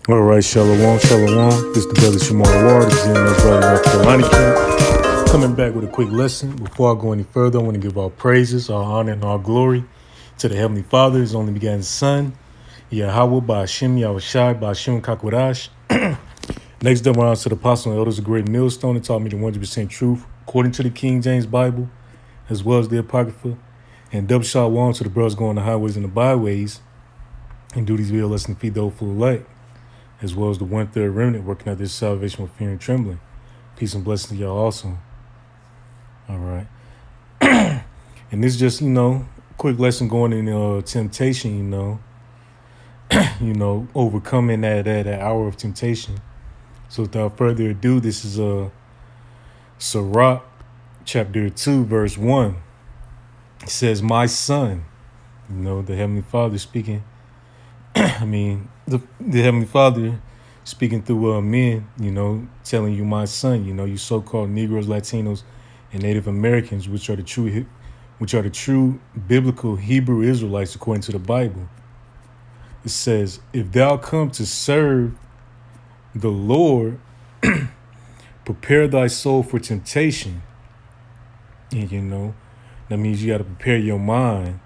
All right, shalom, shalom. This is the brother Shamar Ward, the GMS brother North Carolina camp. Coming back with a quick lesson. Before I go any further, I want to give our praises, our honor, and our glory to the Heavenly Father, His only begotten Son, Yahweh, by Hashem, Yahushai, by Hashem, Kakwadash. Next up, we're on to the Apostle and Elders of Great Millstone and taught me the 100% truth according to the King James Bible, as well as the Apocrypha. And double shalom to the brothers going the highways and the byways and do these real lessons feed those full of light, as well as the 1/3 remnant working out this salvation with fear and trembling. Peace and blessings to y'all also. All right. And this is just, quick lesson going in temptation, overcoming that hour of temptation. So without further ado, this is Sirach chapter 2, verse 1. It says, "My son," the Heavenly Father speaking. The Heavenly Father speaking through men, telling you, "My son," you so-called Negroes, Latinos, and Native Americans, which are the true biblical Hebrew Israelites according to the Bible. It says, "If thou come to serve the Lord, prepare thy soul for temptation." And that means you got to prepare your mind,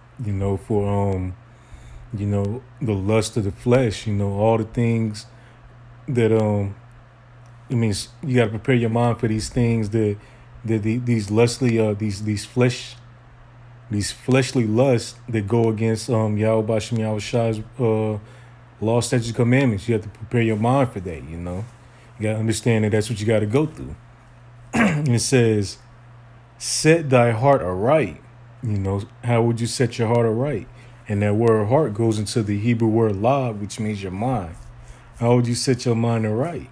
for the lust of the flesh, all the things that it means you got to prepare your mind for these things that these lustly these fleshly lusts that go against Yahweh Bashem Yahushai's law, statutes, commandments. You have to prepare your mind for that. You got to understand that that's what you got to go through. And it says, "Set thy heart aright." How would you set your heart aright? And that word "heart" goes into the Hebrew word "lab," which means your mind. How would you set your mind aright?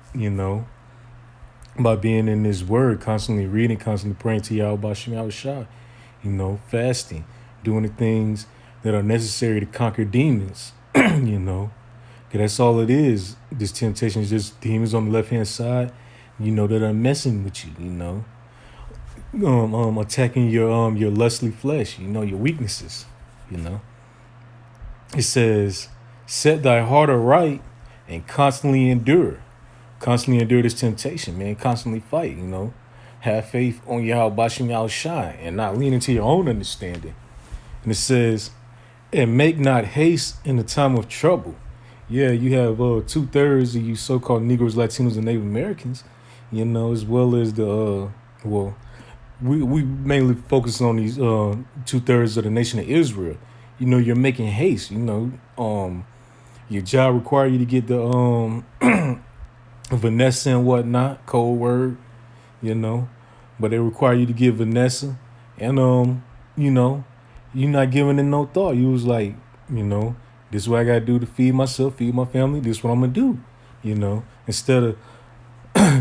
By being in this word, constantly reading, constantly praying to Yahweh Bashem Yahushai, fasting, doing the things that are necessary to conquer demons, Because that's all it is. This temptation is just demons on the left-hand side, that are messing with you, attacking your lustly flesh, your weaknesses, It says, "Set thy heart aright and constantly endure." Constantly endure this temptation, man. Constantly fight, Have faith on Yahweh Bashem Yahushai and not lean into your own understanding. And it says, "And make not haste in the time of trouble." Yeah, you have 2/3 of you so-called Negroes, Latinos, and Native Americans, as well as the we mainly focus on these 2/3 of the nation of Israel. You're making haste. Your job require you to get the Vanessa and whatnot, code word, but they require you to get Vanessa, and you're not giving it no thought. You was like, this is what I gotta do to feed myself, feed my family. This is what I'm gonna do, Instead of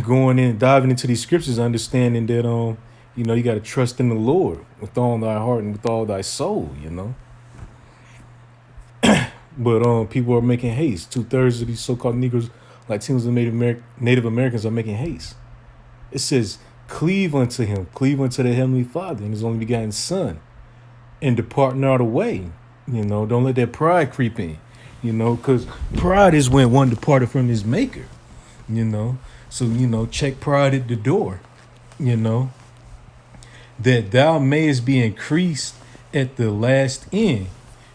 going in, diving into these scriptures, understanding that you gotta trust in the Lord with all thy heart and with all thy soul, But people are making haste. 2/3 of these so-called Negroes, Latinos, and Native Americans are making haste. It says, "Cleave unto him, cleave unto the Heavenly Father and His only begotten Son, and depart not away." Don't let that pride creep in, because pride is when one departed from his maker, So, check pride at the door, "that thou mayest be increased at the last end."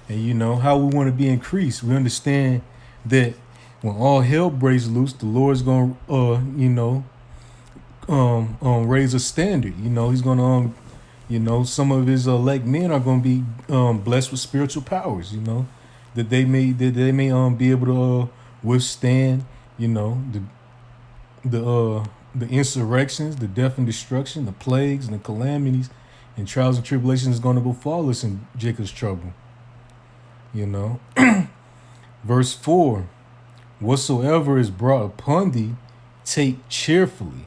And how we want to be increased. We understand that when all hell breaks loose, the Lord's gonna raise a standard. He's gonna some of his elect men are gonna be blessed with spiritual powers, that they may be able to withstand, the insurrections, the death and destruction, the plagues and the calamities and trials and tribulations is gonna befall us in Jacob's trouble. Verse 4, "Whatsoever is brought upon thee, take cheerfully."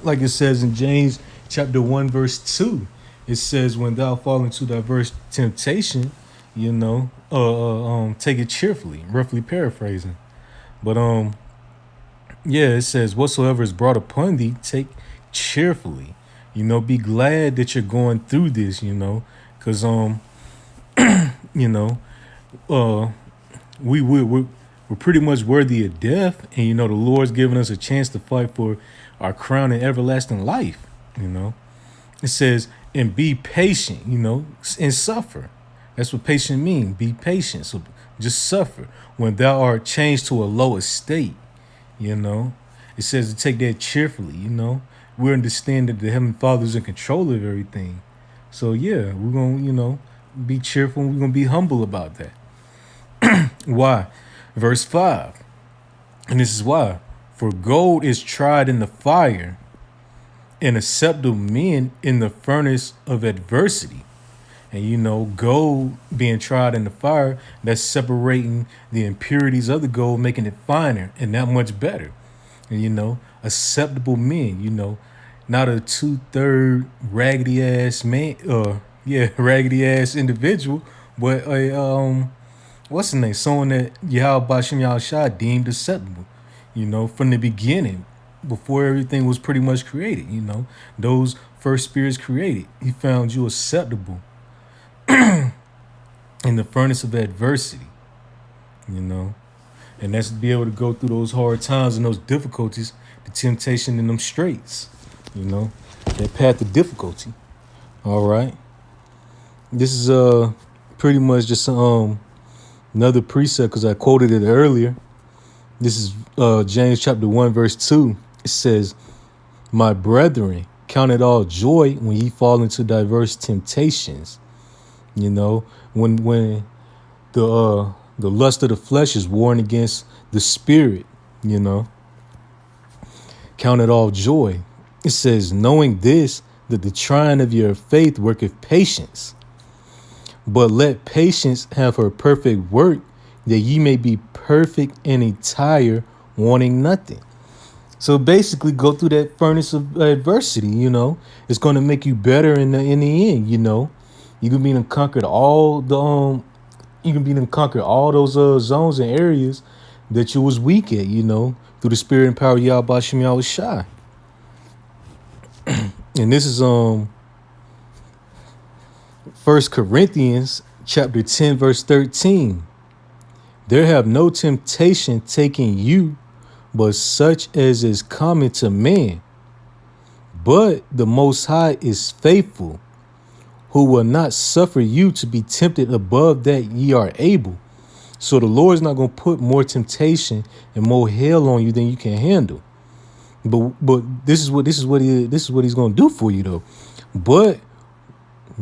Like it says in James chapter 1, verse 2. It says, "When thou fall into diverse temptation, take it cheerfully," roughly paraphrasing. But it says, "Whatsoever is brought upon thee, take cheerfully." Be glad that you're going through this, because we we're pretty much worthy of death, and the Lord's giving us a chance to fight for our crown and everlasting life. You know, it says, and be patient, and suffer. That's what patient means. Be patient. So just suffer when thou art changed to a lower state. You know, it says to take that cheerfully. We understand that the Heavenly Father is in control of everything. So yeah, we're gonna, be cheerful. And we're gonna be humble about that. Why? Verse 5. And this is why. For gold is tried in the fire, and acceptable men in the furnace of adversity. And gold being tried in the fire, that's separating the impurities of the gold, making it finer and that much better. And acceptable men, not a 2/3 raggedy ass man, raggedy ass individual, but a what's his name? Someone that Yahweh Bashim Yahushua deemed acceptable, from the beginning, before everything was pretty much created, those first spirits created. He found you acceptable in the furnace of adversity, and that's to be able to go through those hard times and those difficulties, the temptation and them straits, that path of difficulty. All right. This is pretty much just another precept because I quoted it earlier. This is James chapter 1, verse 2. It says, my brethren, count it all joy when ye fall into diverse temptations. When the lust of the flesh is warring against the spirit, count it all joy. It says, knowing this, that the trying of your faith worketh patience. But let patience have her perfect work, that ye may be perfect and entire, wanting nothing. So basically, go through that furnace of adversity. It's going to make you better in the end. You can be conquered all the zones and areas that you was weak at. Through the spirit and power of Yahweh Bashim Yahushua. And this is 1 Corinthians chapter 10, verse 13. There have no temptation taken you, but such as is common to man. But the Most High is faithful, who will not suffer you to be tempted above that ye are able. So the Lord is not going to put more temptation and more hell on you than you can handle. But this is what he's going to do for you though. But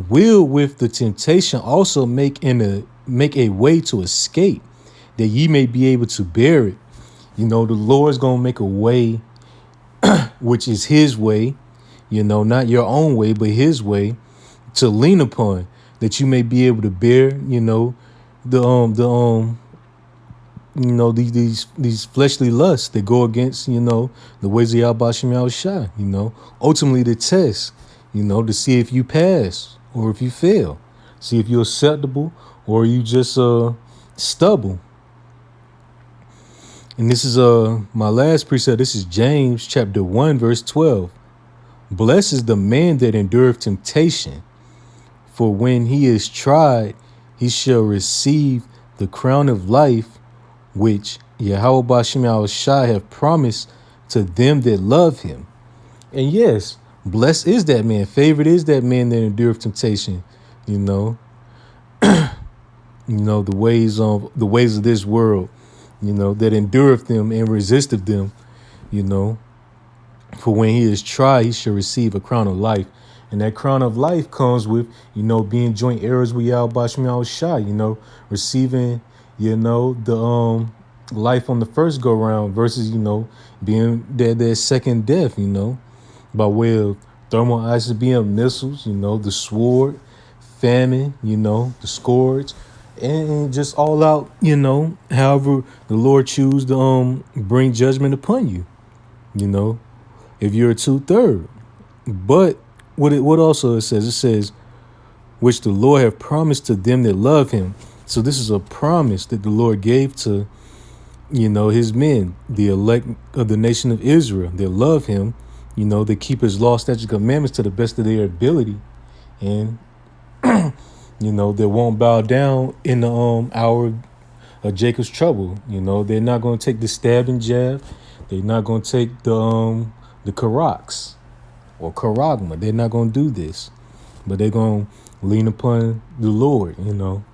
will with the temptation also make a way to escape, that ye may be able to bear it. The Lord's going to make a way, which is his way, not your own way, but his way to lean upon, that you may be able to bear, these fleshly lusts that go against, the ways of Yahweh Bashim Yahushua, ultimately the test, to see if you pass or if you fail, see if you're acceptable or you just stubble. And this is my last precept. This is James chapter 1, verse 12. Blessed is the man that endureth temptation, for when he is tried, he shall receive the crown of life, which Yahweh Bashim Yahushua have promised to them that love him. And yes, blessed is that man. Favored is that man that endureth temptation. The ways of this world, that endureth them and resisteth them, for when he is tried, he shall receive a crown of life. And that crown of life comes with, being joint heirs with Yahweh Bashim Yahushua, receiving, the life on the first go round versus, being that second death, by way of thermal ICBM missiles, the sword, famine, the scourge, and just all out, however the Lord choose to bring judgment upon you, if you're a 2/3. But what also it says, which the Lord have promised to them that love him. So this is a promise that the Lord gave to, his men, the elect of the nation of Israel. They love him, they keep his law, statutes, commandments to the best of their ability. And, they won't bow down in the hour of Jacob's trouble. You know, they're not going to take the stab and jab. They're not going to take the Karaks or Karagma. They're not going to do this, but they're going to lean upon the Lord, you know.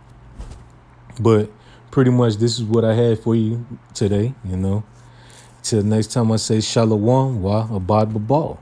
But pretty much this is what I had for you today, you know. Till next time I say Shalom wa Abad Babal.